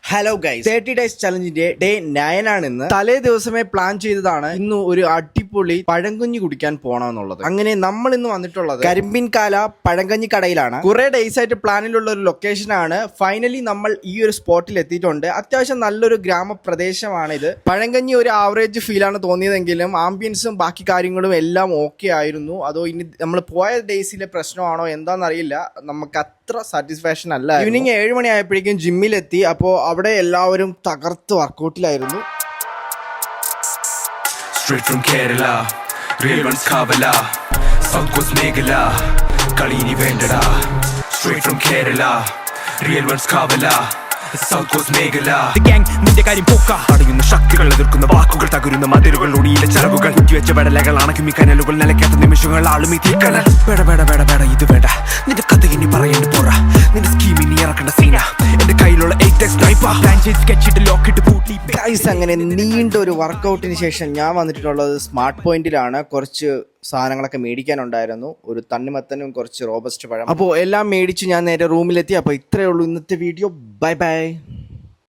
Hello guys, 30 days ചലഞ്ചിന്റെ day 9 ആണ് ഇന്ന്. തലേ ദിവസമേ പ്ലാൻ ചെയ്തതാണ് ഇന്ന് ഒരു അടിപൊളി പഴങ്കഞ്ഞി കുടിക്കാൻ പോണമെന്നുള്ളത്. അങ്ങനെ നമ്മൾ ഇന്ന് വന്നിട്ടുള്ളത് കരിമ്പിൻകാല പഴങ്കഞ്ഞി കടയിലാണ്. കുറെ ഡേയ്സ് ആയിട്ട് പ്ലാനിലുള്ള ഒരു ലൊക്കേഷൻ ആണ്. ഫൈനലി നമ്മൾ ഈ ഒരു സ്പോട്ടിൽ എത്തിയിട്ടുണ്ട്. അത്യാവശ്യം നല്ലൊരു ഗ്രാമപ്രദേശമാണ് ഇത്. പഴങ്കഞ്ഞി ഒരു ആവറേജ് ഫീൽ ആണ് തോന്നിയതെങ്കിലും ആംബിയൻസും ബാക്കി കാര്യങ്ങളും എല്ലാം ഓക്കെ ആയിരുന്നു. അതോ ഇനി നമ്മൾ പോയ ഡേയ്സിലെ പ്രശ്നമാണോ എന്താണെന്നറിയില്ല, നമുക്ക് അത്ര സാറ്റിസ്ഫാക്ഷൻ അല്ല. ഈവനിങ് 7 മണി ആയപ്പോഴേക്കും ജിമ്മിലെത്തി. അപ്പോൾ അവിടെ എല്ലാവരും തകർത്ത് വർക്കൗട്ടിലായിരുന്നു. Straight from Kerala, real ones Kavala, South Coast Meghala, Kalini Vendada. Straight from Kerala, real ones Kavala, South Coast Meghala. The gang നിന്റെ കാര്യം പോക്ക അറിയുന്ന ശക്തികൾ എതിർക്കുന്ന വാക്കുകൾ തകരുന്ന മതിലുകൾ ഒടിയിലെ ചെലവുകൾ കുറ്റിവെച്ച വെടലകൾ അണക്കുമി കനലുകൾ നിലയ്ക്കാത്ത നിമിഷങ്ങൾ ആളുമി തീക്കനൽ. വേട വേട വേട വേട ഇത് വേണ്ട, നിന്റെ കഥ ഇനി പറയേണ്ടി പോറ, നിന്റെ സ്കീം ഇനി ഇറക്കേണ്ട സീന എന്റെ കയ്യിലുള്ള ഗൈസ്. അങ്ങനെ നീണ്ട ഒരു വർക്കൗട്ടിന് ശേഷം ഞാൻ വന്നിട്ടുള്ളത് സ്മാർട്ട് പോയിന്റിലാണ്. കുറച്ച് സാധനങ്ങളൊക്കെ മേടിക്കാനുണ്ടായിരുന്നു. ഒരു തണ്ണിമത്തനും കുറച്ച് റോബസ്റ്റ് പഴം. അപ്പോൾ എല്ലാം മേടിച്ച് ഞാൻ നേരെ റൂമിലെത്തി. അപ്പോൾ ഇത്രയേ ഉള്ളൂ ഇന്നത്തെ വീഡിയോ. Bye bye.